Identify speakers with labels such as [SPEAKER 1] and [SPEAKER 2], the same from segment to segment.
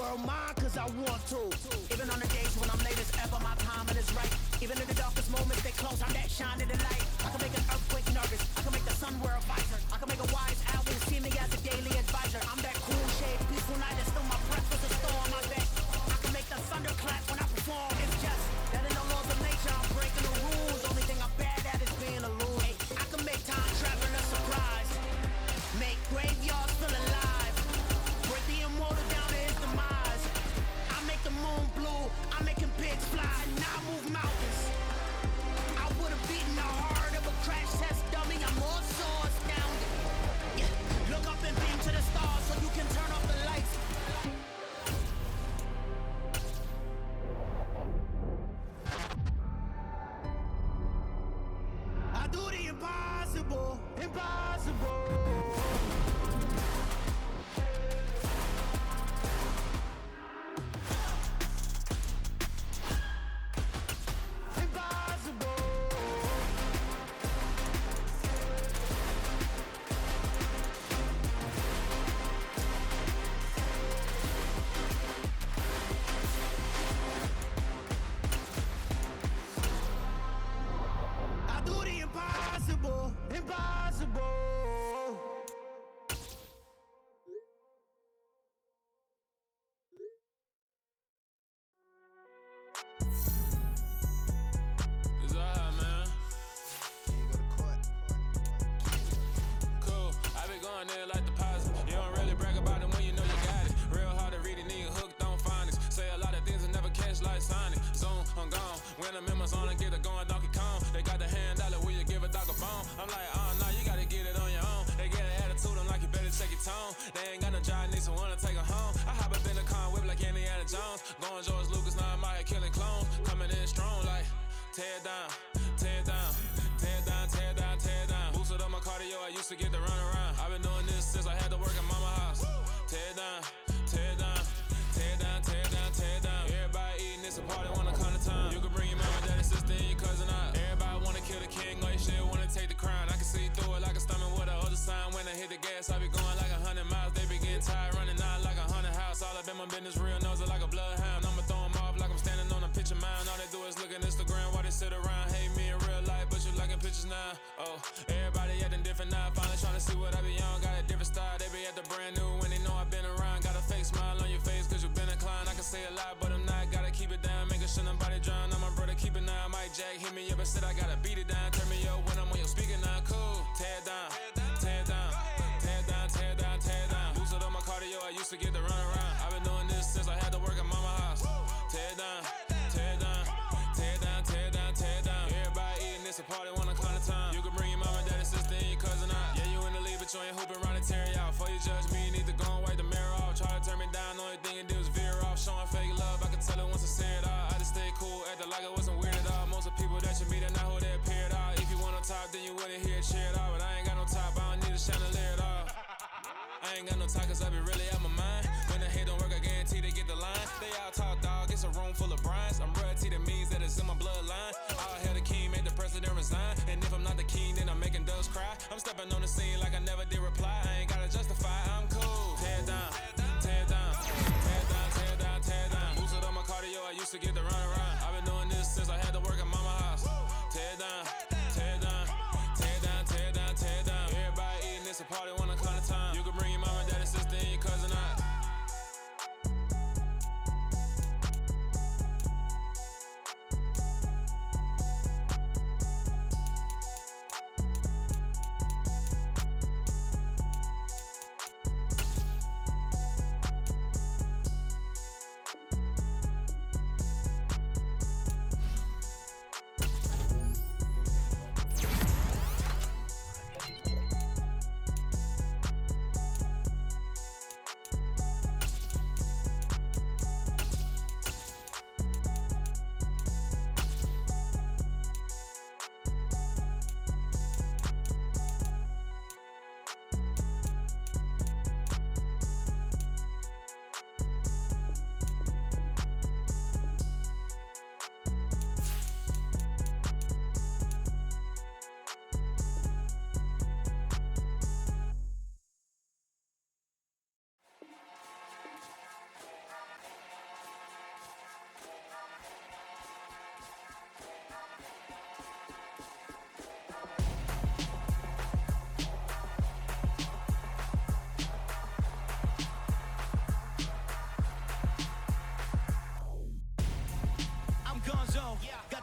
[SPEAKER 1] world mine cause I want to. Even on the days when I'm late as ever, my timing is right. Even in the darkest moments, they close, I'm that shine in the light. I can make an earthquake nervous, I can make the sun wear a visor. I can make a wise owl see me as a daily advisor. I'm that cool shade, peaceful night, and still my breath is a storm, I bet. I can make the thunder clap when I perform. It's just that in the laws of nature, I'm breaking the rules. Only thing I'm bad at is being a loser. Hey, I can make time travel a surprise. Make graveyards feel alive. Break the immortal down to his demise. I make the moon blue, I'm making pigs fly. Now I move mountains. I would've beaten the heart of a crash test dummy. I'm also astounded. Yeah. Look up and beam to the stars so you can turn off the lights. I do the impossible, impossible.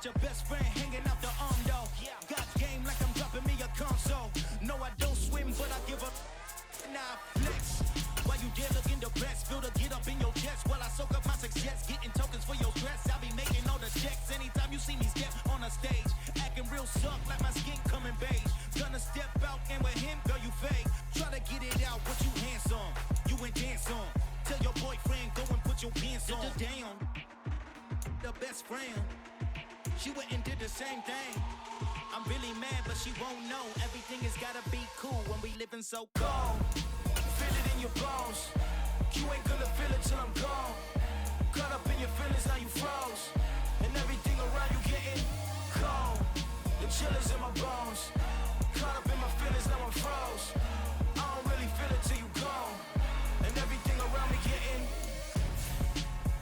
[SPEAKER 1] your best friend hanging out the arm though. Got game like I'm dropping me a console. No, I don't swim, but I give a nah flex. While you there looking the best, feel the get up in your chest while I soak up my success, getting tokens for your stress. I'll be making all the checks anytime you see me step on a stage, acting real suck like my skin coming beige. Gonna step out and with him, girl, you fake. Try to get it out, but you handsome, you ain't dance on. Tell your boyfriend go and put your pants on. Down, the best friend, she went and did the same thing. I'm really mad, but she won't know. Everything has gotta be cool when we living so cold. Feel it in your bones. You ain't gonna feel it till I'm gone. Caught up in your feelings, now you froze. And everything around you getting cold. The chill is in my bones. Caught up in my feelings, now I'm froze. I don't really feel it till you gone. And everything around me getting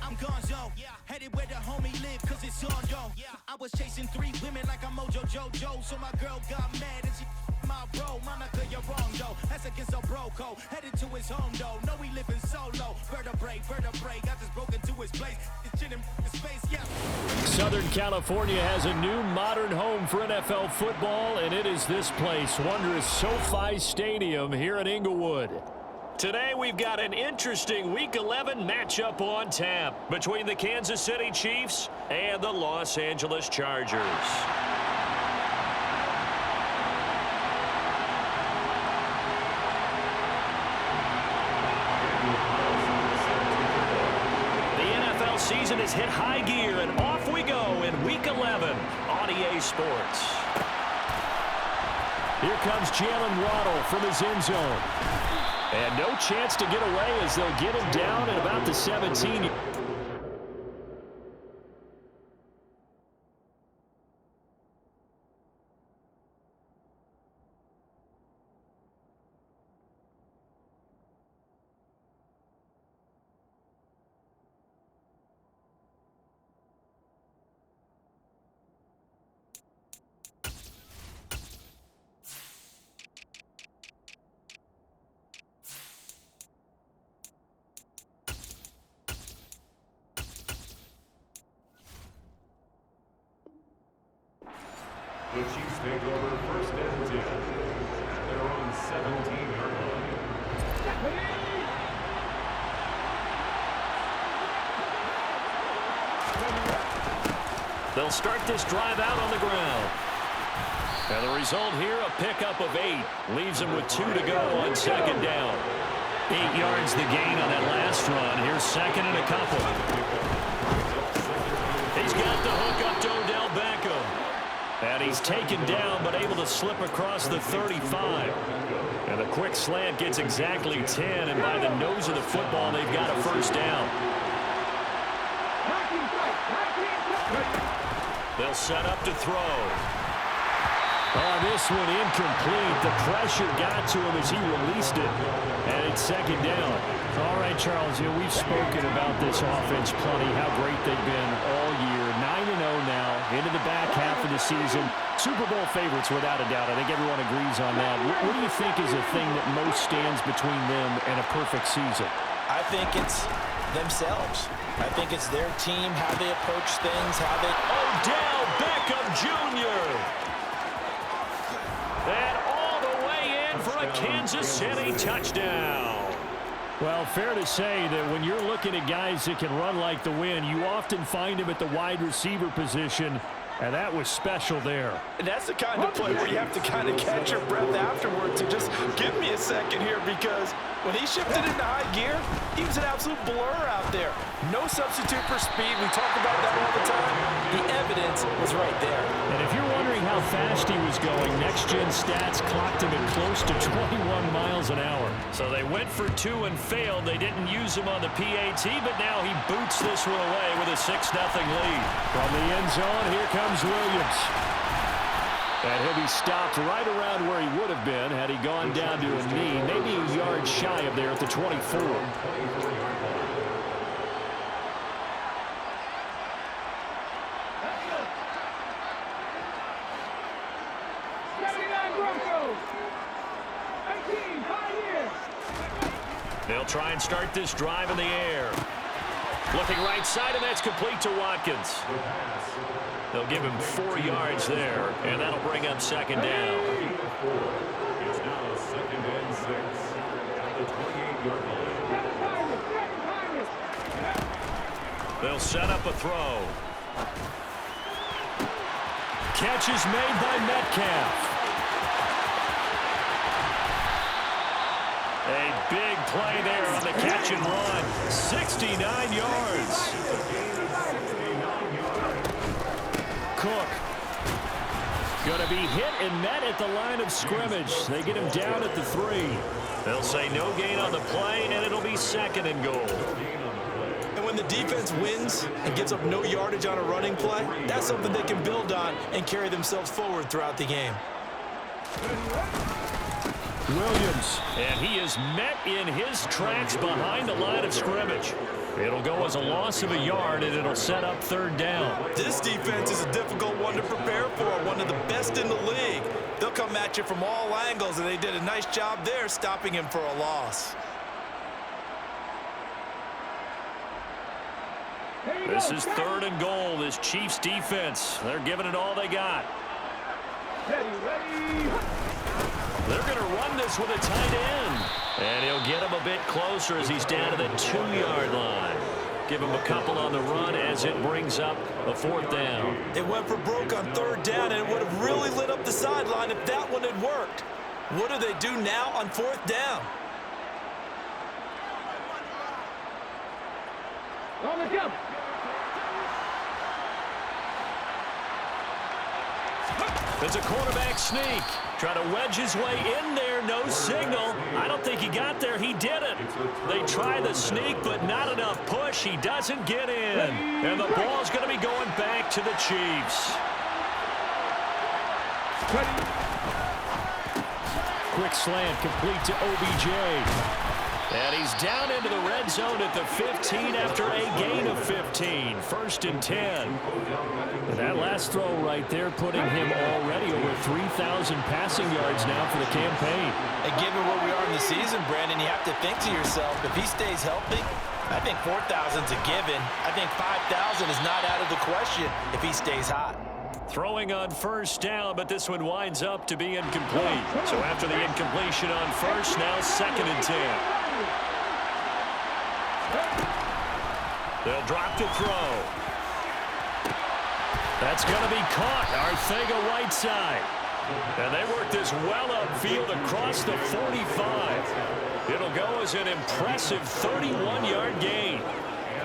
[SPEAKER 1] I'm gonzo, headed where the homie live, cause it's on, yo. I was chasing 3 women like I'm Mojo Jojo, so my girl got mad and she my bro. Monica, you're wrong, though. That's against a bro code. Headed to his home, though. No, we living solo. Vertebrae, I just broke into his place. It's shit in his face, yeah.
[SPEAKER 2] Southern California has a new modern home for NFL football, and it is this place, wondrous SoFi Stadium here in Inglewood. Today we've got an interesting Week 11 matchup on tap between the Kansas City Chiefs and the Los Angeles Chargers. The NFL season has hit high gear, and off we go in Week 11 on EA Sports. Here comes Jalen Waddle from his end zone. And no chance to get away as they'll get him down at about the 17.
[SPEAKER 3] The Chiefs take over first and 10. Their own 17-yard line.
[SPEAKER 2] They'll start this drive out on the ground. And the result here, a pickup of 8. Leaves them with 2 to go on second down. 8 yards the gain on that last run. Here's second and a couple. He's got the hook up to Odell Beckham. And he's taken down, but able to slip across the 35. And the quick slant gets exactly 10, and by the nose of the football, they've got a first down. They'll set up to throw. Oh, this one incomplete. The pressure got to him as he released it. And it's second down. All right, Charles, we've spoken about this offense plenty, how great they've been all year. 9-0 now, into the back half of the season. Super Bowl favorites, without a doubt. I think everyone agrees on that. What do you think is the thing that most stands between them and a perfect season?
[SPEAKER 4] I think it's themselves. I think it's their team, how they approach things, how they...
[SPEAKER 2] Odell Beckham Jr. And all the way in for a Kansas City touchdown. Well, fair to say that when you're looking at guys that can run like the wind, you often find them at the wide receiver position, and that was special there.
[SPEAKER 4] And that's the kind of play where you have to kind of catch your breath afterwards and just give me a second here, because when he shifted into high gear, he was an absolute blur out there. No substitute for speed. We talk about that all the time. The evidence was right there.
[SPEAKER 2] And if you're wondering how fast he was going, next-gen stats clocked him at close to 21 miles an hour. So they went for 2 and failed. They didn't use him on the PAT, but now he boots this one away with a 6-0 lead. From the end zone, here comes Williams. And he'll be stopped right around where he would have been had he gone down to a knee, maybe a yard shy of there at the 24. They'll try and start this drive in the air. Looking right side, and that's complete to Watkins. They'll give him 4 yards there, and that'll bring up second down.
[SPEAKER 3] It's now 2nd and 6 at the 28-yard line.
[SPEAKER 2] They'll set up a throw. Catch is made by Metcalf. A big play there on the catch and run. 69 yards. Cook. Going to be hit and met at the line of scrimmage. They get him down at the 3. They'll say no gain on the play, and it'll be 2nd and goal.
[SPEAKER 4] And when the defense wins and gives up no yardage on a running play, that's something they can build on and carry themselves forward throughout the game.
[SPEAKER 2] Williams, and he is met in his tracks behind the line of scrimmage. It'll go as a loss of a yard, and it'll set up 3rd down.
[SPEAKER 4] This defense is a difficult one to prepare for, one of the best in the league. They'll come at you from all angles, and they did a nice job there stopping him for a loss.
[SPEAKER 2] This is 3rd and goal, this Chiefs defense. They're giving it all they got. They're going to run this with a tight end. And he'll get him a bit closer as he's down to the 2-yard line. Give him a couple on the run as it brings up a 4th down.
[SPEAKER 4] It went for broke on 3rd down, and it would have really lit up the sideline if that one had worked. What do they do now on 4th down?
[SPEAKER 2] It's a quarterback sneak. Trying to wedge his way in there. No signal. I don't think he got there. He didn't. They try the sneak, but not enough push. He doesn't get in. And the ball's going to be going back to the Chiefs. Quick slant complete to OBJ. And he's down into the red zone at the 15 after a gain of 15. 1st and 10. And that last throw right there putting him already over 3,000 passing yards now for the campaign.
[SPEAKER 4] And given where we are in the season, Brandon, you have to think to yourself, if he stays healthy, I think 4,000's a given. I think 5,000 is not out of the question if he stays hot.
[SPEAKER 2] Throwing on 1st down, but this one winds up to be incomplete. So after the incompletion on 1st, now 2nd and 10. They'll drop to throw. That's going to be caught. Arcega-Whiteside. And they work this well upfield across the 45. It'll go as an impressive 31-yard gain.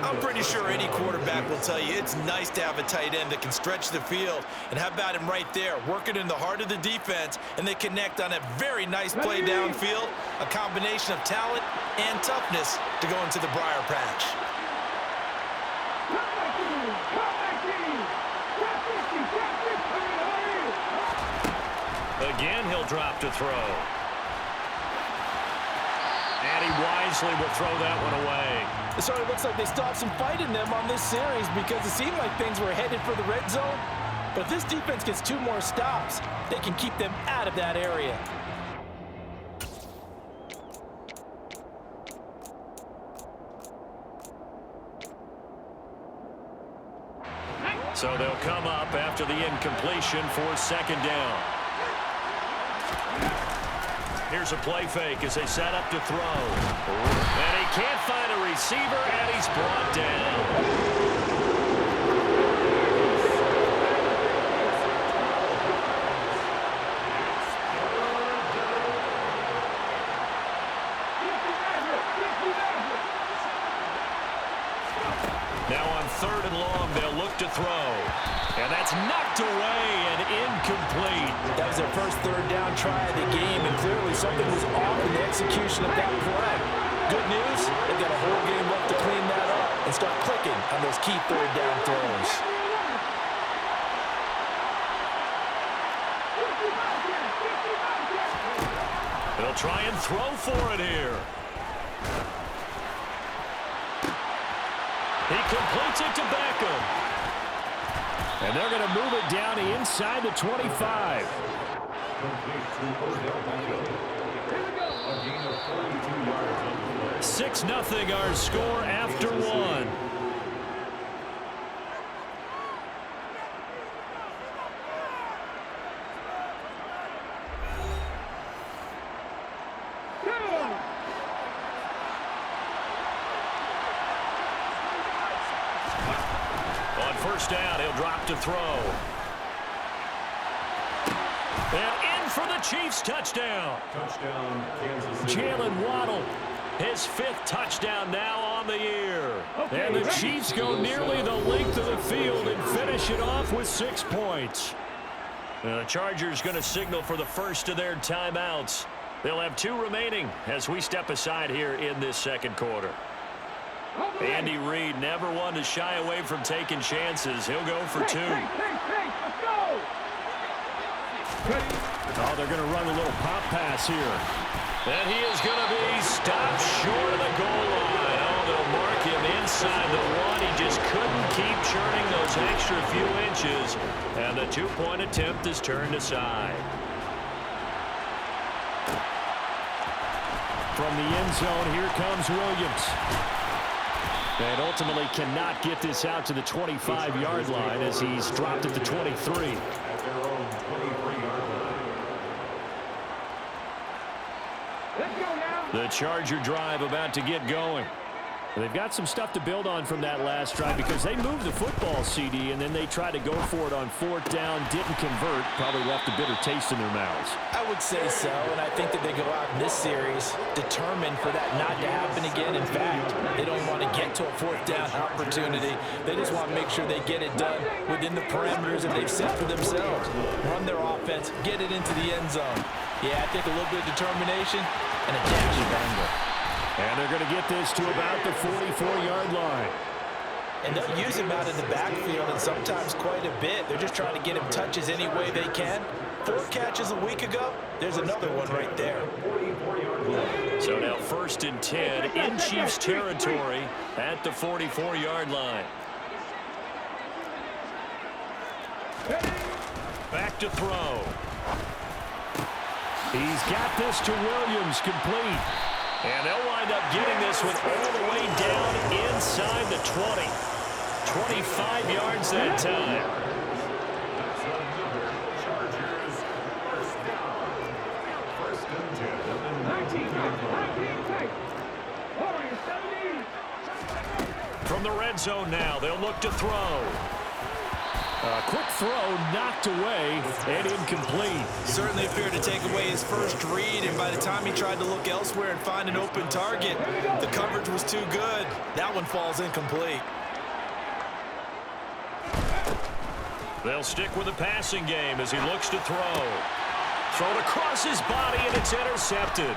[SPEAKER 4] I'm pretty sure any quarterback will tell you it's nice to have a tight end that can stretch the field. And how about him right there, working in the heart of the defense, and they connect on a very nice play downfield, a combination of talent and toughness to go into the briar patch.
[SPEAKER 2] Again, he'll drop to throw. And he wisely will throw that one away.
[SPEAKER 4] It sort of looks like they stopped some fight in them on this series because it seemed like things were headed for the red zone. But if this defense gets 2 more stops, they can keep them out of that area.
[SPEAKER 2] So they'll come up after the incompletion for 2nd down. Here's a play fake as they set up to throw. And he can't find a receiver, and he's brought down. Now on 3rd and long, they'll look to throw. And that's knocked away and incomplete.
[SPEAKER 4] That was their first 3rd down try of the game, and clearly something was off in the execution of that play. Good news, they've got a whole game left to clean that up and start clicking on those key 3rd down throws.
[SPEAKER 2] They'll try and throw for it here. He completes it to Beckham. And they're going to move it down to inside the 25. 6-0 our score after 1. first down. He'll drop to throw. And in for the Chiefs touchdown.
[SPEAKER 3] Touchdown, Kansas City.
[SPEAKER 2] Jalen Waddle, his 5th touchdown now on the year. And the Chiefs go nearly the length of the field and finish it off with 6 points. The Chargers going to signal for the first of their timeouts. They'll have 2 remaining as we step aside here in this second quarter. Andy Reid never one to shy away from taking chances. He'll go for 2. Oh, they're going to run a little pop pass here. And he is going to be stopped short of the goal line. Oh, they'll mark him inside the 1. He just couldn't keep churning those extra few inches. And the 2-point attempt is turned aside. From the end zone, here comes Williams. And ultimately cannot get this out to the 25-yard line as he's dropped at the 23.
[SPEAKER 3] At their own 23-yard line.
[SPEAKER 1] Let's go now.
[SPEAKER 2] The Charger drive about to get going. They've got some stuff to build on from that last drive because they moved the football, CD, and then they tried to go for it on 4th down, didn't convert, probably left a bitter taste in their mouths.
[SPEAKER 4] I would say so, and I think that they go out in this series determined for that not to happen again. In fact, they don't want to get to a 4th down opportunity. They just want to make sure they get it done within the parameters that they've set for themselves. Run their offense, get it into the end zone. Yeah, I think a little bit of determination and a dash of anger.
[SPEAKER 2] And they're going to get this to about the 44-yard line.
[SPEAKER 4] And they'll use him out in the backfield and sometimes quite a bit. They're just trying to get him touches any way they can. 4 catches a week ago. There's another one right there.
[SPEAKER 2] So now 1st and 10 in Chiefs territory at the 44-yard line. Back to throw. He's got this to Williams, complete. And they'll wind up getting this one all the way down inside the 20. 25 yards that time.
[SPEAKER 3] That's another Chargers first down. 1st and 10 on the 19-yard line.
[SPEAKER 2] From the red zone now, they'll look to throw. A quick throw knocked away and incomplete.
[SPEAKER 4] Certainly appeared to take away his first read, and by the time he tried to look elsewhere and find an open target, the coverage was too good. That one falls incomplete.
[SPEAKER 2] They'll stick with the passing game as he looks to throw. Thrown across his body, and it's intercepted.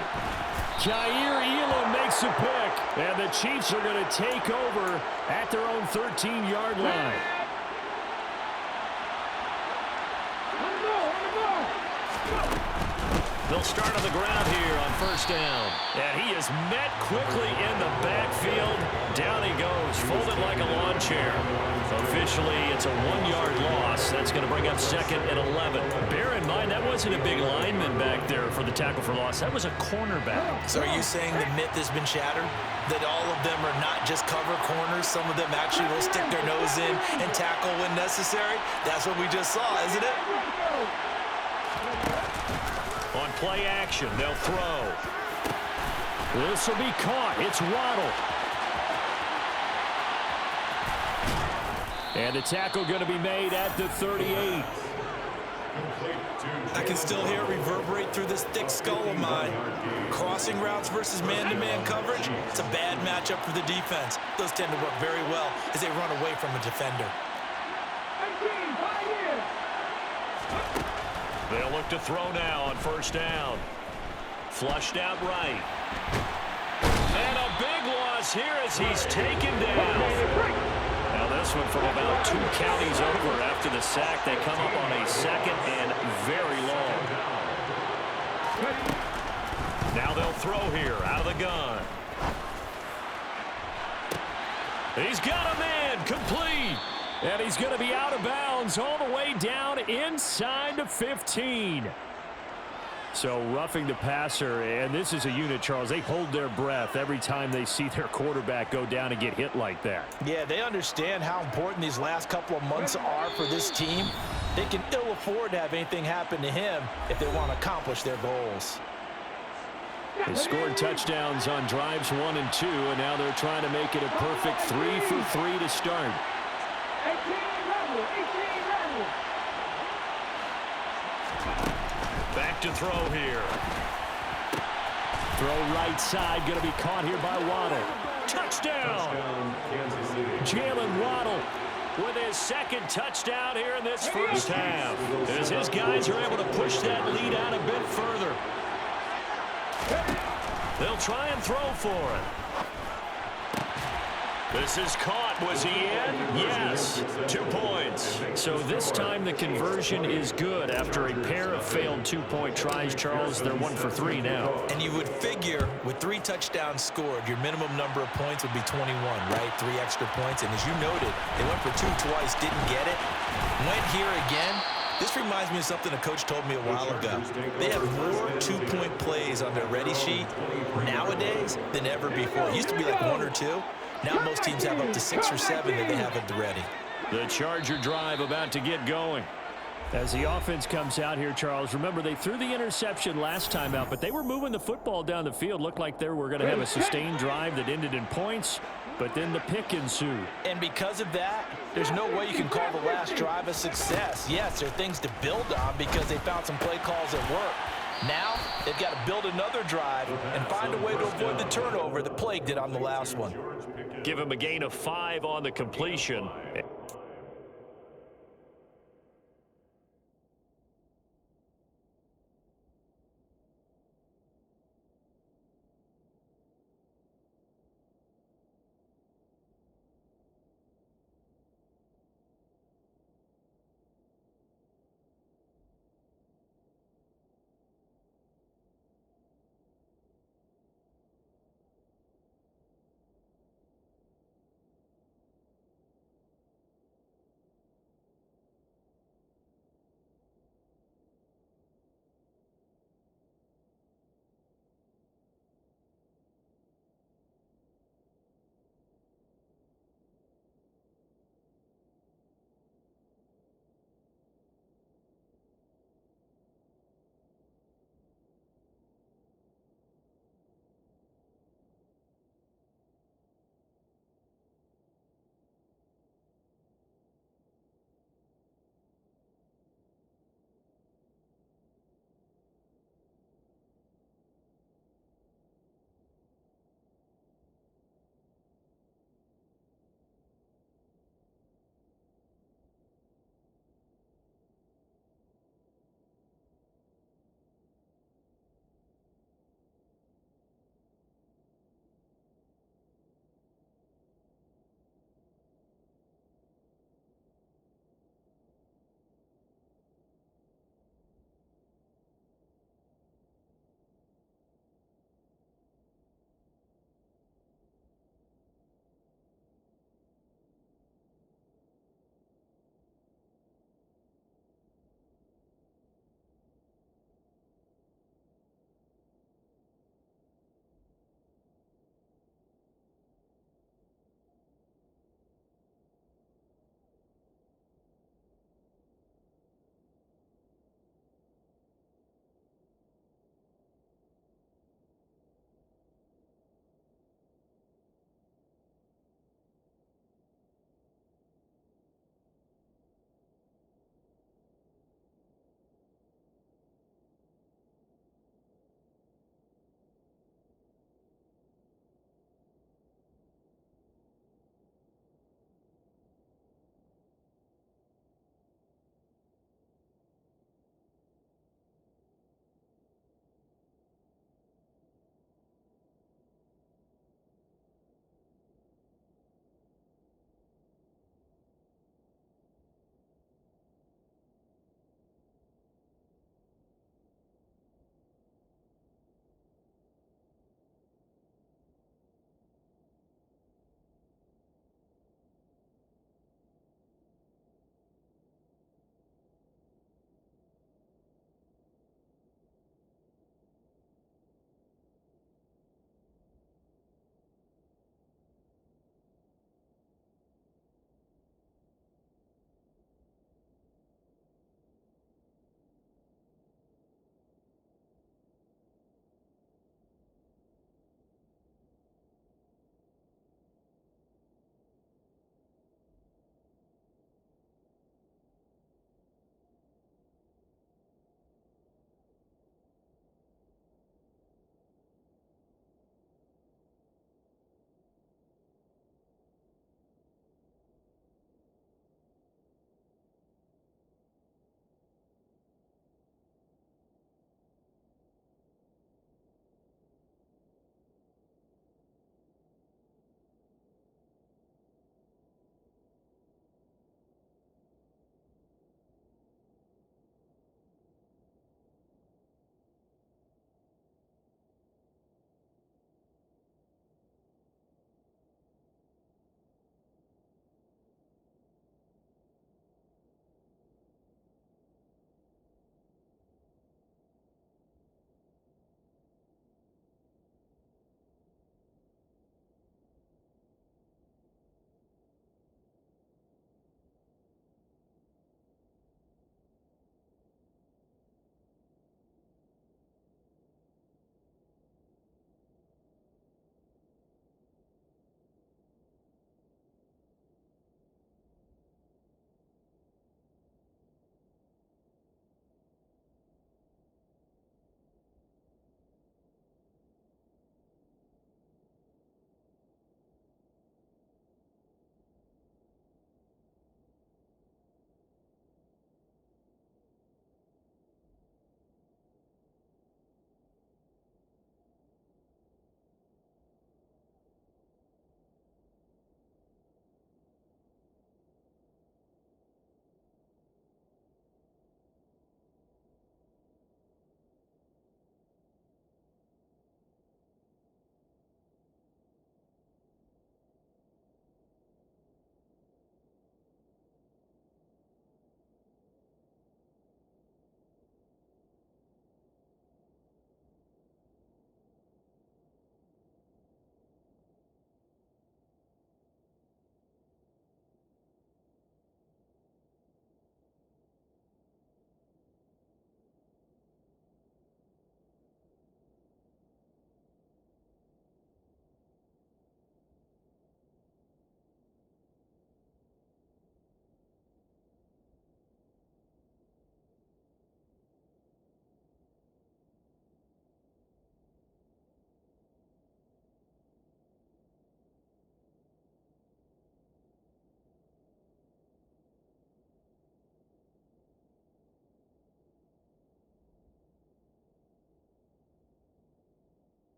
[SPEAKER 2] Jair Elam makes a pick, and the Chiefs are going to take over at their own 13-yard line. They'll start on the ground here on 1st down. And he is met quickly in the backfield. Down he goes, folded like a lawn chair. Officially, it's a 1-yard loss. That's going to bring up 2nd and 11. Bear in mind, that wasn't a big lineman back there for the tackle for loss. That was a cornerback.
[SPEAKER 4] So are you saying the myth has been shattered? That all of them are not just cover corners? Some of them actually will stick their nose in and tackle when necessary? That's what we just saw, isn't it?
[SPEAKER 2] On play action, they'll throw. This will be caught. It's Waddle. And the tackle going to be made at the 38.
[SPEAKER 4] I can still hear it reverberate through this thick skull of mine. Crossing routes versus man-to-man coverage, it's a bad matchup for the defense. Those tend to work very well as they run away from a defender.
[SPEAKER 2] They'll look to throw now on 1st down. Flushed out right. And a big loss here as he's taken down. Now this one from about 2 counties over after the sack. They come up on a 2nd and very long. Now they'll throw here out of the gun. He's got a man, complete. And he's going to be out of bounds all the way down inside the 15. So roughing the passer, and this is a unit, Charles. They hold their breath every time they see their quarterback go down and get hit like that.
[SPEAKER 4] Yeah, they understand how important these last couple of months are for this team. They can ill afford to have anything happen to him if they want to accomplish their goals.
[SPEAKER 2] They scored touchdowns on drives 1 and 2, and now they're trying to make it a perfect 3 for 3 to start. Back to throw here. Throw right side, going to be caught here by Waddle. Touchdown!
[SPEAKER 3] Kansas City.
[SPEAKER 2] Jalen Waddle with his second touchdown here in this first half, as his guys are able to push that lead out a bit further. They'll try and throw for it. This is caught. Was he in? Yes. 2 points. So this time the conversion is good. After a pair of failed two-point tries, Charles, they're 1 for 3 now.
[SPEAKER 4] And you would figure with 3 touchdowns scored, your minimum number of points would be 21, right? 3 extra points. And as you noted, they went for 2 twice, didn't get it. Went here again. This reminds me of something a coach told me a while ago. They have more 2-point plays on their ready sheet nowadays than ever before. It used to be like 1 or 2. Now most teams have up to 6 or 7 that they have at the ready.
[SPEAKER 2] The Charger drive about to get going. As the offense comes out here, Charles, remember they threw the interception last time out, but they were moving the football down the field. Looked like they were going to have a sustained drive that ended in points, but then the pick ensued.
[SPEAKER 4] And because of that, there's no way you can call the last drive a success. Yes, there are things to build on because they found some play calls that work. Now, they've got to build another drive and find a way to avoid the turnover that plagued it on the last one.
[SPEAKER 2] Give him a gain of 5 on the completion.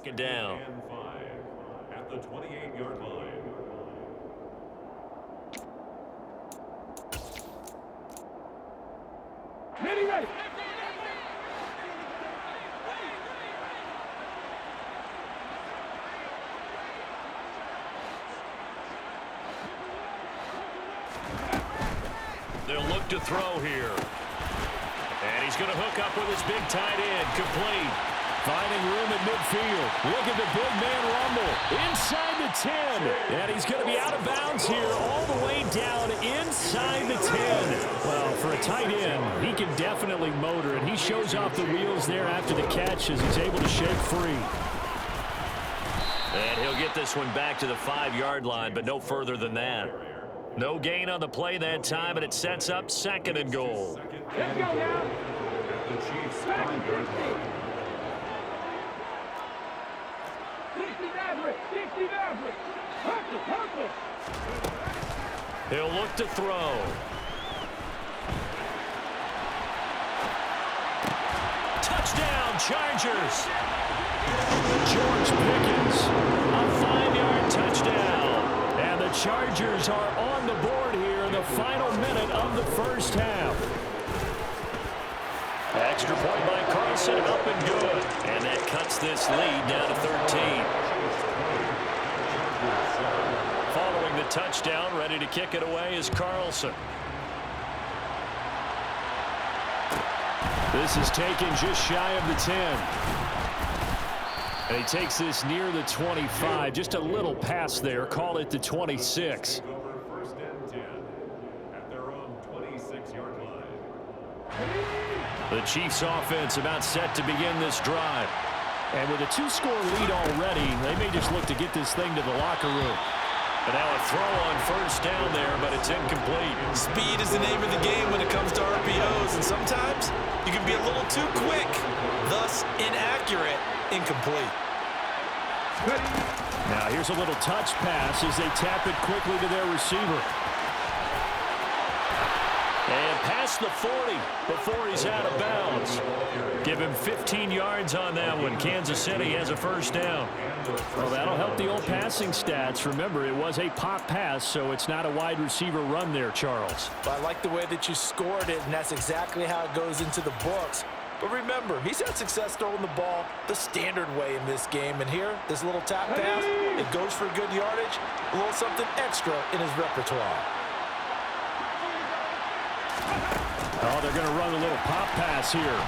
[SPEAKER 2] second down.
[SPEAKER 3] And 5 at the 28-yard line.
[SPEAKER 5] Ready.
[SPEAKER 2] They'll look to throw here. And he's going to hook up with his big tight end. Complete. Finding room at midfield. Look at the big man rumble. Inside the 10. And he's going to be out of bounds here all the way down inside the 10. Well, for a tight end, he can definitely motor, and he shows off the wheels there after the catch as he's able to shake free. And he'll get this one back to the 5-yard line, but no further than that. No gain on the play that time, and it sets up 2nd and goal.
[SPEAKER 5] Let's go now.
[SPEAKER 3] The Chiefs 5-yard line.
[SPEAKER 5] 60 average. Hustle.
[SPEAKER 2] He'll look to throw. Touchdown, Chargers. George Pickens, a 5-yard touchdown. And the Chargers are on the board here in the final minute of the first half. Extra point by Carlson, up and good. And that cuts this lead down to 13. Following the touchdown, ready to kick it away is Carlson. This is taken just shy of the 10. And he takes this near the 25. Just a little pass there. Call it the 26.
[SPEAKER 3] Over 1st and 10 at their own 26-yard line.
[SPEAKER 2] The Chiefs offense about set to begin this drive. And with a 2-score lead already, they may just look to get this thing to the locker room. And now a throw on 1st down there, but it's incomplete.
[SPEAKER 4] Speed is the name of the game when it comes to RPOs, and sometimes you can be a little too quick, thus inaccurate, incomplete.
[SPEAKER 2] Now here's a little touch pass as they tap it quickly to their receiver. And past the 40 before he's out of bounds. Give him 15 yards on that one. Kansas City has a 1st down. Well, that'll help the old passing stats. Remember, it was a pop pass, so it's not a wide receiver run there, Charles.
[SPEAKER 4] I like the way that you scored it, and that's exactly how it goes into the books. But remember, he's had success throwing the ball the standard way in this game. And here, this little tap pass, it goes for good yardage, a little something extra in his repertoire.
[SPEAKER 2] Oh, they're going to run a little pop pass here.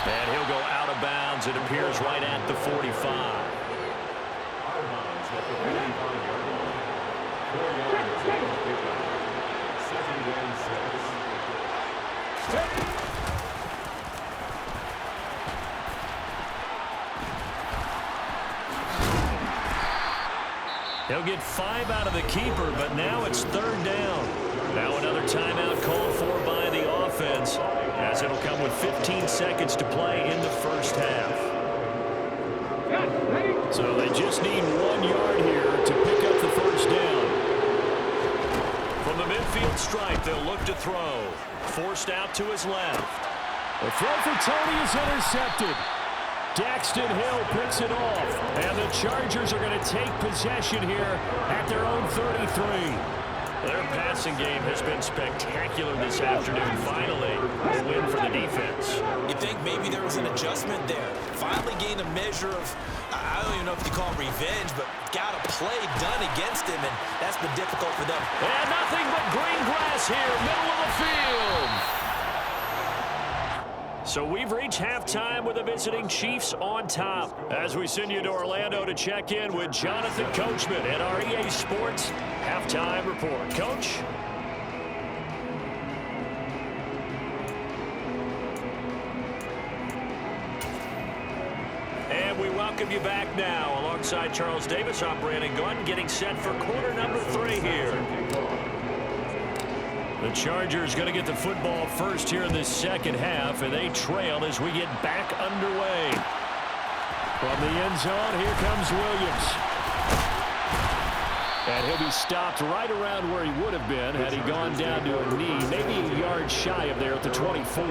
[SPEAKER 2] And he'll go out of bounds. It appears right at the 45. He'll get 5 out of the keeper, but now it's 3rd down. Now another timeout called for by the offense, as it'll come with 15 seconds to play in the first half. So they just need 1 yard here to pick up the 1st down. From the midfield stripe, they'll look to throw. Forced out to his left. The throw for Tony is intercepted. Daxton Hill picks it off, and the Chargers are going to take possession here at their own 33. Their passing game has been spectacular this afternoon. Finally, a win for the defense.
[SPEAKER 4] You think maybe there was an adjustment there? Finally gained a measure of, I don't even know if you call it revenge, but got a play done against him, and that's been difficult for them.
[SPEAKER 2] And nothing but green grass here, middle of the field. So we've reached halftime with the visiting Chiefs on top. As we send you to Orlando to check in with Jonathan Coachman at our EA Sports Halftime Report. Coach? And we welcome you back now. Alongside Charles Davis, I'm Brandon Gunn, getting set for quarter number 3 here. The Chargers going to get the football first here in this second half, and they trail as we get back underway. From the end zone, here comes Williams. And he'll be stopped right around where he would have been had he gone down to a knee, maybe a yard shy of there at the 24.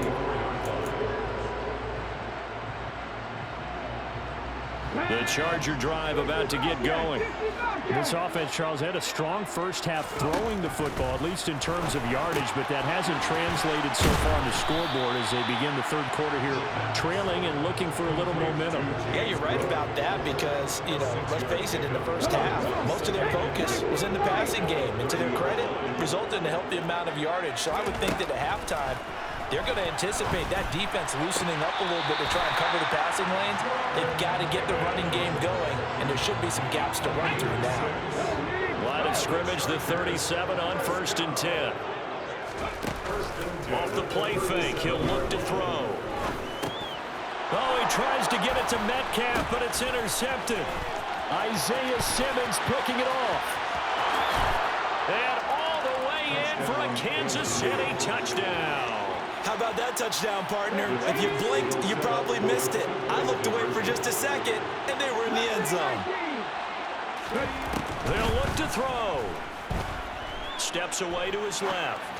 [SPEAKER 2] Charger drive about to get going.
[SPEAKER 6] This offense, Charles, had a strong first half throwing the football, at least in terms of yardage, but that hasn't translated so far on the scoreboard as they begin the third quarter here, trailing and looking for a little momentum.
[SPEAKER 4] Yeah, you're right about that because, let's face it, in the first half, most of their focus was in the passing game. And to their credit, resulted in a healthy amount of yardage. So I would think that at halftime, they're going to anticipate that defense loosening up a little bit to try and cover the passing lanes. They've got to get the running game going, and there should be some gaps to run through now.
[SPEAKER 2] Line of scrimmage, the 37 on 1st and 10. Off the play fake, he'll look to throw. Oh, he tries to get it to Metcalf, but it's intercepted. Isaiah Simmons picking it off. And all the way in for a Kansas City touchdown.
[SPEAKER 4] How about that touchdown, partner? If you blinked, you probably missed it. I looked away for just a second, and they were in the end zone.
[SPEAKER 2] They'll look to throw. Steps away to his left.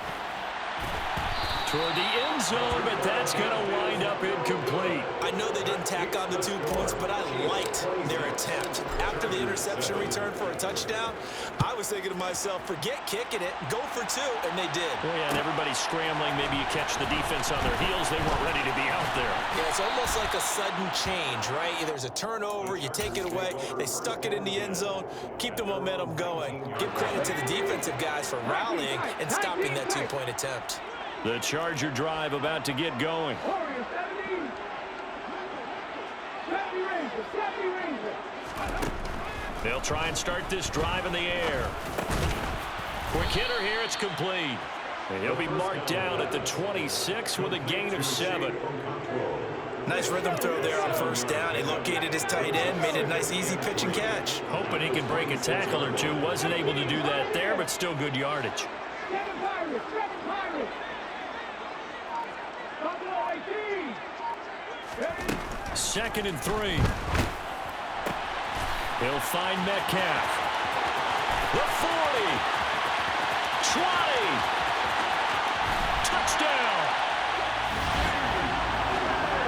[SPEAKER 2] Toward the end zone, but that's going to wind up incomplete.
[SPEAKER 4] I know they didn't tack on the 2 points, but I liked their attempt. After the interception return for a touchdown, I was thinking to myself, forget kicking it, go for 2, and they did.
[SPEAKER 2] Oh, yeah, and everybody's scrambling. Maybe you catch the defense on their heels. They weren't ready to be out there.
[SPEAKER 4] Yeah, it's almost like a sudden change, right? There's a turnover, you take it away. They stuck it in the end zone. Keep the momentum going. Give credit to the defensive guys for rallying and stopping that 2-point attempt.
[SPEAKER 2] The Charger drive about to get going. They'll try and start this drive in the air. Quick hitter here, it's complete. And he'll be marked down at the 26 with a gain of 7.
[SPEAKER 4] Nice rhythm throw there on 1st down. He located his tight end, made it a nice easy pitch and catch.
[SPEAKER 2] Hoping he can break a tackle or two. Wasn't able to do that there, but still good yardage. 2nd and 3. He'll find Metcalf. The 40. 20. Touchdown.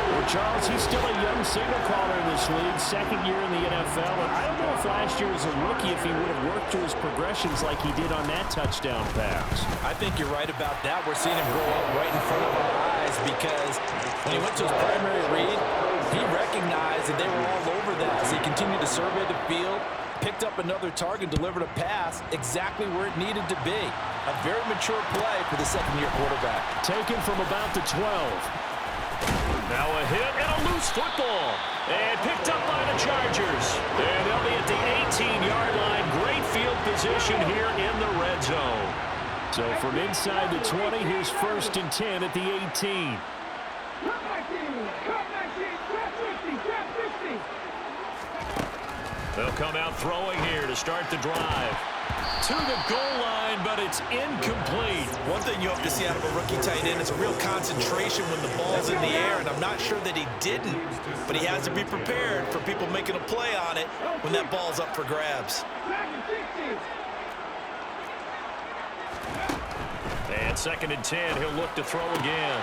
[SPEAKER 6] Well, Charles, he's still a young signal caller in this league, 2nd year in the NFL. And I don't know if last year as a rookie if he would have worked through his progressions like he did on that touchdown pass.
[SPEAKER 4] I think you're right about that. We're seeing him grow up right in front of our eyes because when he went to his primary read, he recognized that they were all over that as he continued to survey the field, picked up another target, delivered a pass exactly where it needed to be. A very mature play for the 2nd-year quarterback.
[SPEAKER 2] Taken from about the 12. Now a hit and a loose football. And picked up by the Chargers. And they'll be at the 18-yard line. Great field position here in the red zone. So from inside the 20, here's 1st and 10 at the 18. They'll come out throwing here to start the drive. To the goal line, but it's incomplete.
[SPEAKER 4] One thing you hope to see out of a rookie tight end is a real concentration when the ball's in the air, and I'm not sure that he didn't, but he has to be prepared for people making a play on it when that ball's up for grabs.
[SPEAKER 2] And 2nd and 10, he'll look to throw again.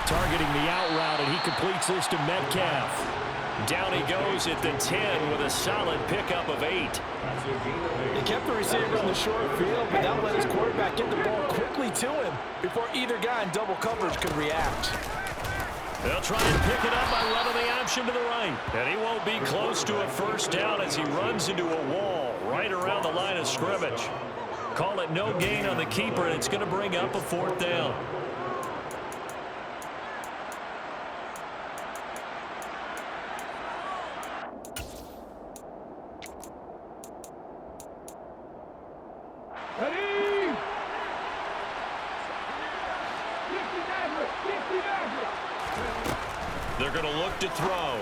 [SPEAKER 2] Targeting the out route, and he completes this to Metcalf. Down he goes at the 10 with a solid pickup of 8.
[SPEAKER 4] He kept the receiver in the short field, but that let his quarterback get the ball quickly to him before either guy in double coverage could react.
[SPEAKER 2] They'll try and pick it up by running the option to the right. And he won't be close to a 1st down as he runs into a wall right around the line of scrimmage. Call it no gain on the keeper, and it's going to bring up a 4th down. They're going to look to throw.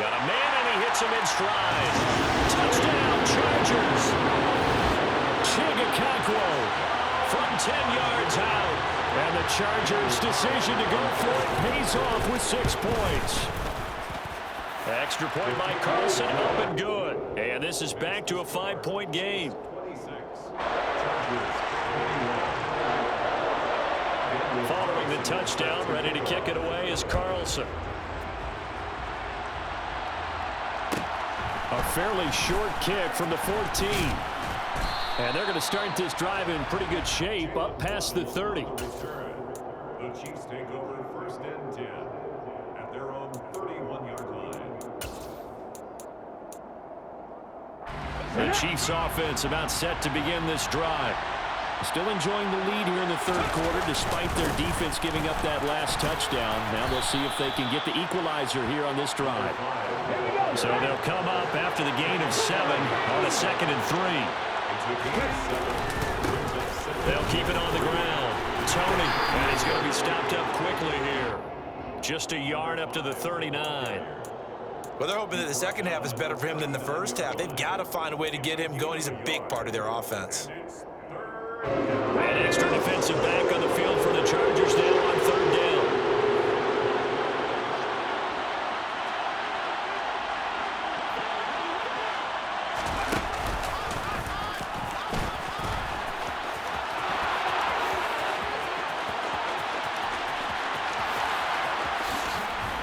[SPEAKER 2] Got a man, and he hits him in stride. Touchdown, Chargers. Chigakakwo from 10 yards out. And the Chargers' decision to go for it pays off with 6 points. Extra point by Carlson, up and good. And this is back to a 5-point game. Following the touchdown, ready to kick it away is Carlson. A fairly short kick from the 14. And they're going to start this drive in pretty good shape up past the 30.
[SPEAKER 3] The Chiefs take over first and 10 at their own 31-yard line.
[SPEAKER 2] The Chiefs offense about set to begin this drive. Still enjoying the lead here in the third quarter despite their defense giving up that last touchdown. Now they'll see if they can get the equalizer here on this drive. So they'll come up after the gain of 7 on a 2nd and 3. They'll keep it on the ground. Tony, and he's going to be stopped up quickly here. Just a yard up to the 39.
[SPEAKER 4] Well, they're hoping that the second half is better for him than the first half. They've got to find a way to get him going. He's a big part of their offense.
[SPEAKER 2] An extra defensive back on the field for the Chargers now on 3rd down.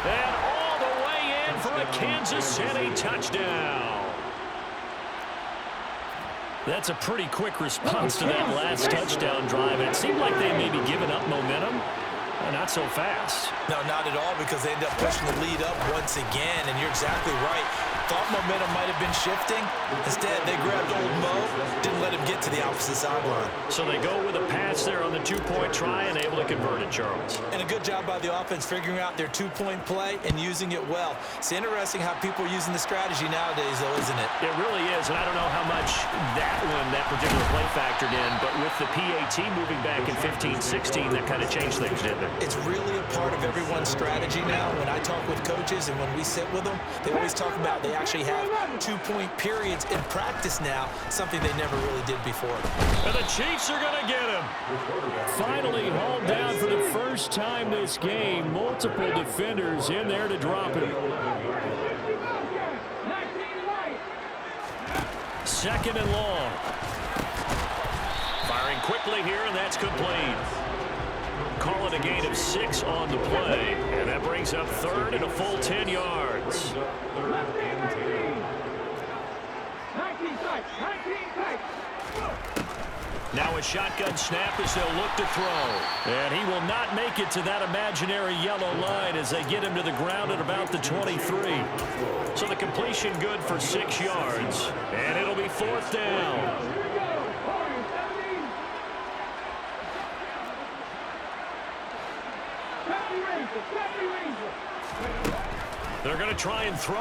[SPEAKER 2] And all the way in for a Kansas City touchdown. That's a pretty quick response to that last touchdown drive. And it seemed like they may be giving up momentum. Not so fast.
[SPEAKER 4] No, not at all, because they end up pushing the lead up once again. And you're exactly right. Thought momentum might have been shifting. Instead, they grabbed old Mo, didn't let him get to the opposite sideline.
[SPEAKER 2] So they go with a pass there on the 2-point try and able to convert it, Charles.
[SPEAKER 4] And a good job by the offense figuring out their 2-point play and using it well. It's interesting how people are using the strategy nowadays, though, isn't it?
[SPEAKER 2] It really is, and I don't know how much that particular play factored in, but with the PAT moving back in 15-16, that kind of changed things, didn't it?
[SPEAKER 4] It's really a part of everyone's strategy now. When I talk with coaches and when we sit with them, they always talk about they actually have 2-point periods in practice now, something they never really did before.
[SPEAKER 2] And the Chiefs are going to get him. Finally hauled down for the first time this game. Multiple defenders in there to drop it. 2nd and long. Firing quickly here, and that's complete. Call it a gain of 6 on the play, and that brings up 3rd and a full 10 yards. Now a shotgun snap as they'll look to throw. And he will not make it to that imaginary yellow line as they get him to the ground at about the 23. So the completion good for 6 yards, and it'll be 4th down. They're going to try and throw.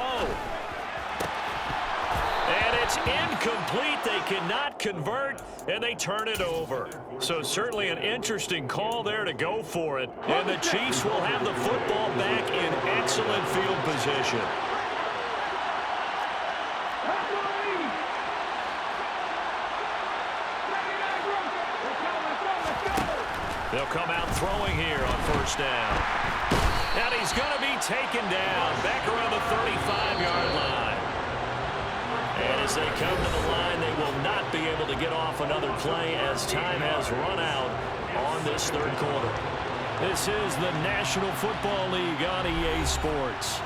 [SPEAKER 2] And it's incomplete. They cannot convert, and they turn it over. So certainly an interesting call there to go for it. And the Chiefs will have the football back in excellent field position. They'll come out throwing here on 1st down. And he's going to be taken down back around the 35-yard line. And as they come to the line, they will not be able to get off another play as time has run out on this 3rd quarter. This is the National Football League on EA Sports.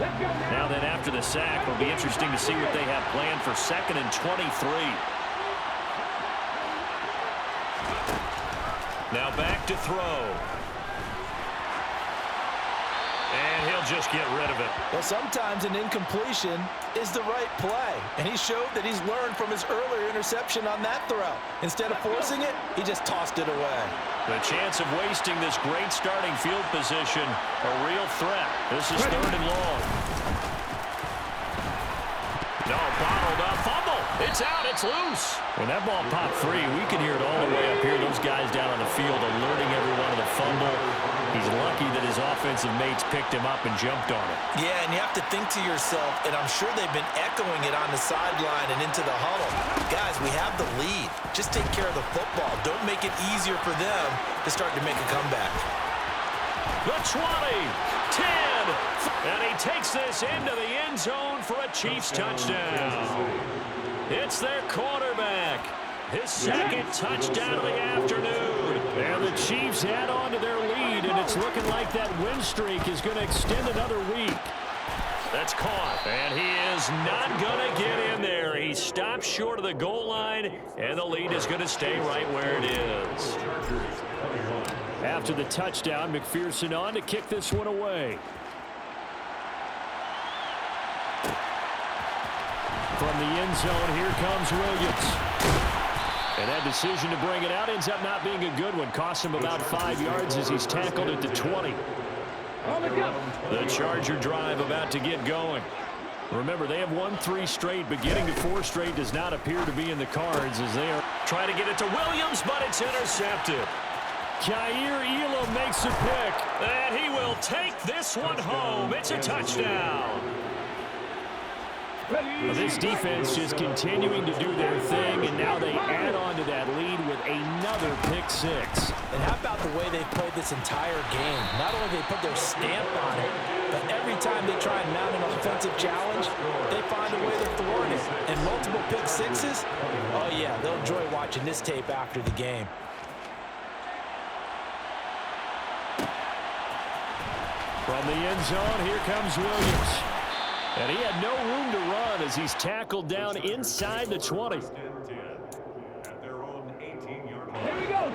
[SPEAKER 2] Now then, after the sack, it'll be interesting to see what they have planned for 2nd and 23. Now back to throw. And he'll just get rid of it.
[SPEAKER 4] Well, sometimes an incompletion is the right play. And he showed that he's learned from his earlier interception on that throw. Instead of forcing it, he just tossed it away.
[SPEAKER 2] The chance of wasting this great starting field position, a real threat. This is 3rd and long. No, bottled up, fumble. It's out, it's loose. When that ball popped free, we can hear it all the way up here. Those guys down on the field alerting everyone of the fumble. He's lucky that his offensive mates picked him up and jumped on it.
[SPEAKER 4] Yeah, and you have to think to yourself, and I'm sure they've been echoing it on the sideline and into the huddle. Guys, we have the lead. Just take care of the football. Don't make it easier for them to start to make a comeback.
[SPEAKER 2] The 20, 10, and he takes this into the end zone for a Chiefs touchdown. It's their quarterback. His 2nd touchdown of the afternoon. And the Chiefs add on to their lead
[SPEAKER 6] and it's looking like that win streak is going to extend another week. That's caught, and he is not going to get in there. He stops short of the goal line, and the lead is going to stay right where it is. After the touchdown, McPherson on to kick this one away. From the end zone, here comes Williams. And that decision to bring it out ends up not being a good one. Cost him about 5 yards as he's tackled at the 20. The Charger drive about to get going. Remember, they have won 3 straight, but getting to 4 straight does not appear to be in the cards as they are trying to get it to Williams, but it's intercepted. Kaiir Elam makes a pick, and he will take this one home. It's a touchdown. Well, this defense just continuing to do their thing, and now they add on to that lead with another pick 6.
[SPEAKER 4] And how about the way they've played this entire game? Not only they put their stamp on it, but every time they try and mount an offensive challenge, they find a way to thwart it. And multiple pick 6s, oh yeah, they'll enjoy watching this tape after the game.
[SPEAKER 6] From the end zone, here comes Williams. And he had no room to run as he's tackled down inside the 20.
[SPEAKER 3] At their own 18-yard line.
[SPEAKER 5] Here we go.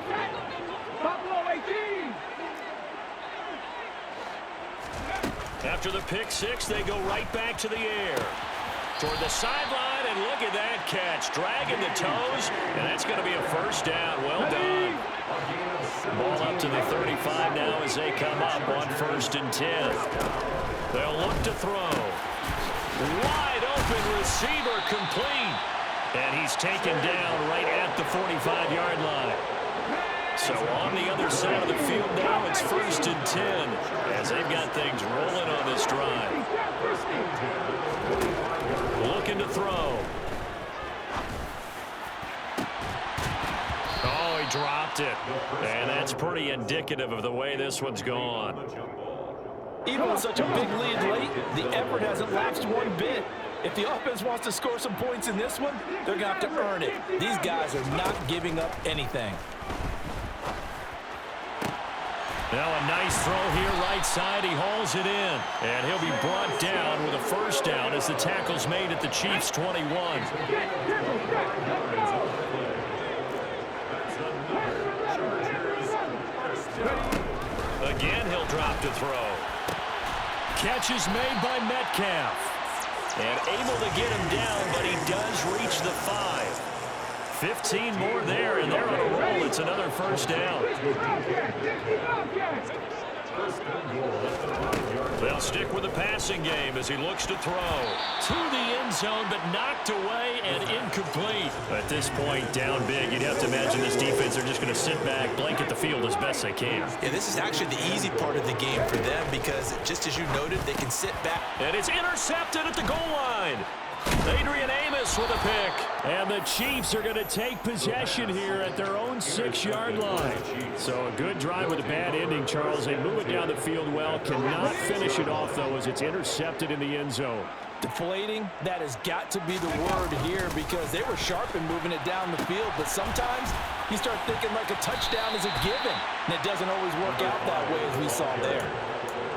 [SPEAKER 5] Buffalo 18.
[SPEAKER 6] After the pick 6, they go right back to the air. Toward the sideline, and look at that catch. Dragging the toes, and that's going to be a first down. Well done. Ball up to the 35 now as they come up on 1st and 10. They'll look to throw. Wide open receiver complete. And he's taken down right at the 45-yard line. So on the other side of the field now, it's 1st and 10 as they've got things rolling on this drive. Looking to throw. Oh, he dropped it. And that's pretty indicative of the way this one's gone.
[SPEAKER 4] Even with such a big lead late, the effort hasn't lapsed one bit. If the offense wants to score some points in this one, they're going to have to earn it. These guys are not giving up anything.
[SPEAKER 6] Now a nice throw here right side. He hauls it in. And he'll be brought down with a first down as the tackle's made at the Chiefs' 21. Again, he'll drop to throw. Catch is made by Metcalf. And able to get him down, but he does reach the 5. 15 more there, and they're on a roll. It's another first down. They'll stick with the passing game as he looks to throw. To the end zone, but knocked away and incomplete. At this point, down big, you'd have to imagine this defense are just going to sit back, blanket the field as best they can.
[SPEAKER 4] Yeah, this is actually the easy part of the game for them because, just as you noted, they can sit back.
[SPEAKER 6] And it's intercepted at the goal line. Adrian Amos with a pick. And the Chiefs are going to take possession here at their own 6-yard line. So a good drive with a bad ending, Charles. They move it down the field well. Cannot finish it off, though, as it's intercepted in the end zone.
[SPEAKER 4] Deflating, that has got to be the word here because they were sharp in moving it down the field, but sometimes you start thinking like a touchdown is a given, and it doesn't always work out that way as we saw there.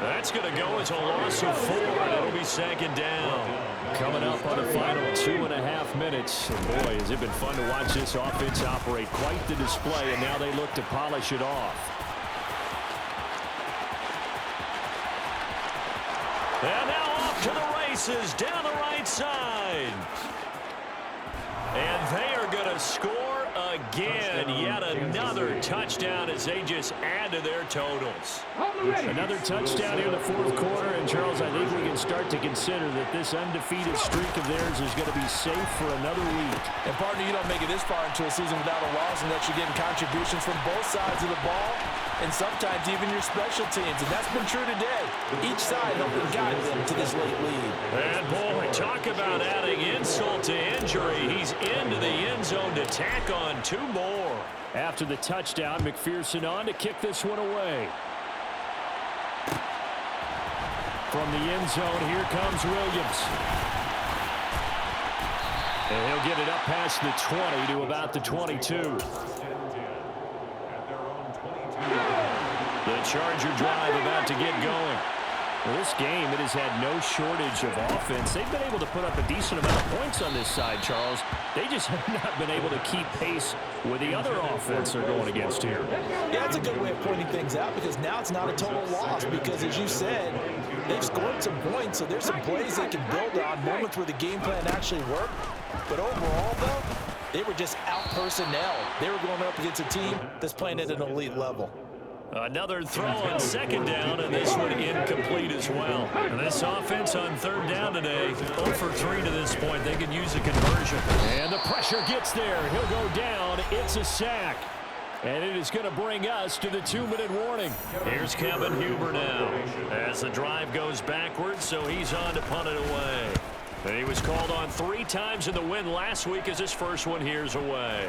[SPEAKER 6] That's going to go as a loss of 4, and it'll be 2nd down. Coming up on the final 2.5 minutes. And boy, has it been fun to watch this offense operate. Quite the display, and now they look to polish it off. And now off to the races down the right side. And they are going to score again. Yet another touchdown as they just add to their totals. Another touchdown here in the 4th quarter. And, Charles, I think we can start to consider that this undefeated streak of theirs is going to be safe for another week.
[SPEAKER 4] And, partner, you don't make it this far into a season without a loss unless you're getting contributions from both sides of the ball and sometimes even your special teams. And that's been true today. Each side helping guide them to this late lead.
[SPEAKER 6] And, boy, talk about adding insult to injury. He's into the end zone to tack on 2 more. After the touchdown, McPherson on to kick this one away. From the end zone, here comes Williams. And he'll get it up past the 20 to about the 22. The
[SPEAKER 2] The Charger drive about to get going. Well, this game, it has had no shortage of offense. They've been able to put up a decent amount of points on this side, Charles. They just have not been able to keep pace with the other offense they're going against here.
[SPEAKER 4] Yeah, that's a good way of pointing things out because now it's not a total loss because, as you said, they've scored some points, so there's some plays they can build on, moments where the game plan actually worked. But overall, though, they were just out-personnel. They were going up against a team that's playing at an elite level.
[SPEAKER 2] Another throw on second down, and this one incomplete as well. And this offense on third down today, 0 for 3 to this point. They can use a conversion. And the pressure gets there. He'll go down. It's a sack. And it is going to bring us to the 2-minute warning. Here's Kevin Huber now as the drive goes backwards, so he's on to punt it away. And he was called on 3 times in the win last week as his first one here's away.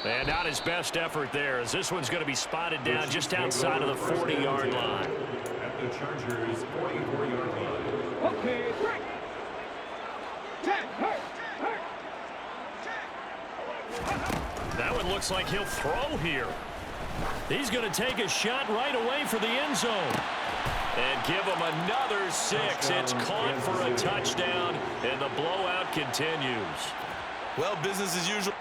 [SPEAKER 2] And not his best effort there, as this one's going to be spotted down just outside of the 40-yard line.
[SPEAKER 3] At the Chargers' 44-yard line.
[SPEAKER 5] Okay, break. 10, hurt.
[SPEAKER 2] That one looks like he'll throw here. He's going to take a shot right away for the end zone. And give him another 6. It's caught for a touchdown, and the blowout continues.
[SPEAKER 4] Well, business as usual.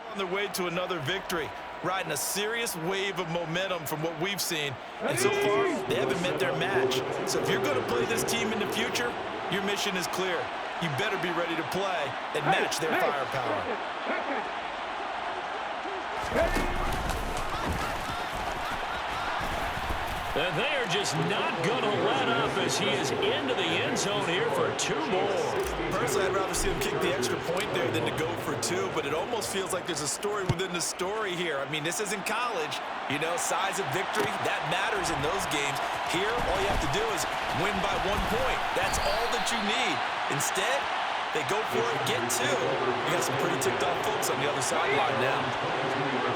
[SPEAKER 4] On their way to another victory, riding a serious wave of momentum from what we've seen. And so far, they haven't met their match. So if you're going to play this team in the future, your mission is clear. You better be ready to play and match their firepower.
[SPEAKER 2] And they are just not going to let up as he is into the end zone here for 2 more.
[SPEAKER 4] Personally, I'd rather see him kick the extra point there than to go for 2, but it almost feels like there's a story within the story here. I mean, this isn't college. You know, size of victory, that matters in those games. Here, all you have to do is win by 1 point. That's all that you need. Instead, they go for it, get 2. You got some pretty ticked off folks on the other sideline now.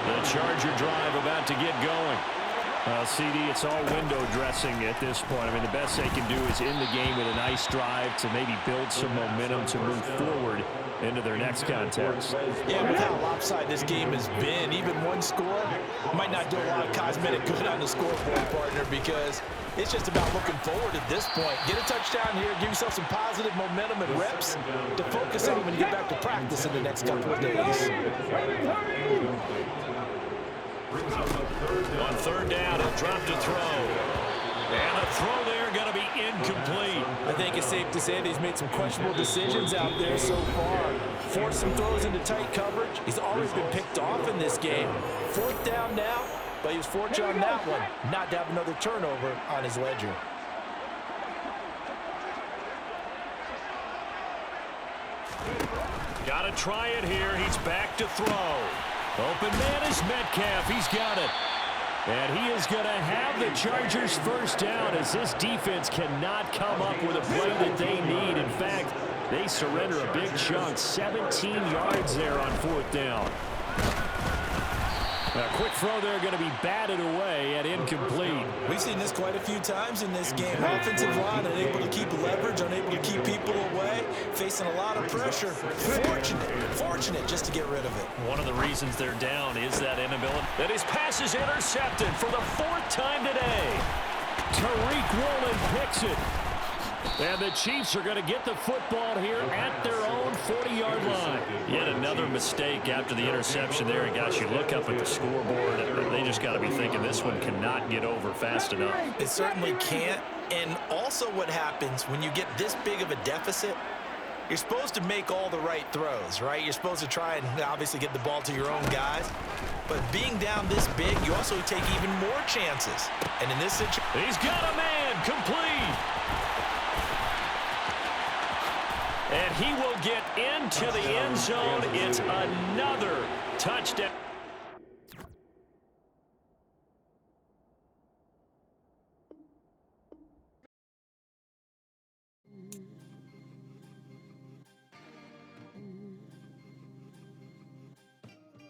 [SPEAKER 2] The Charger drive about to get going. CD, it's all window dressing at this point. I mean, the best they can do is in the game with a nice drive to maybe build some momentum to move forward into their next contest.
[SPEAKER 4] Yeah, with how lopsided this game has been, even one score might not do a lot of cosmetic good on the scoreboard, partner, because it's just about looking forward at this point. Get a touchdown here, give yourself some positive momentum and reps to focus on when you get back to practice in the next couple of days.
[SPEAKER 2] On third down, he'll drop to throw. And the throw there going to be incomplete.
[SPEAKER 4] I think it's safe to say that he's made some questionable decisions out there so far. Forced some throws into tight coverage. He's always been picked off in this game. 4th down now, but he was fortunate on that one not to have another turnover on his ledger.
[SPEAKER 2] Got to try it here. He's back to throw. Open man is Metcalf. He's got it. And he is going to have the Chargers first down as this defense cannot come up with a play that they need. In fact, they surrender a big chunk. 17 yards there on 4th down. A quick throw there going to be batted away and incomplete.
[SPEAKER 4] We've seen this quite a few times in this game. Offensive line unable to keep leverage, unable to keep people away, facing a lot of pressure. Fortunate just to get rid of it.
[SPEAKER 2] One of the reasons they're down is that inability. That his pass is intercepted for the 4th time today. Tariq Woolen picks it. And the Chiefs are going to get the football here at their own 40-yard line. Yet another mistake after the interception there. And gosh, you look up at the scoreboard, they just got to be thinking this one cannot get over fast enough.
[SPEAKER 4] It certainly can't. And also what happens when you get this big of a deficit, you're supposed to make all the right throws, right? You're supposed to try and obviously get the ball to your own guys. But being down this big, you also take even more chances. And in this situation,
[SPEAKER 2] he's got a man complete. And he will get into the end zone. It's another touchdown.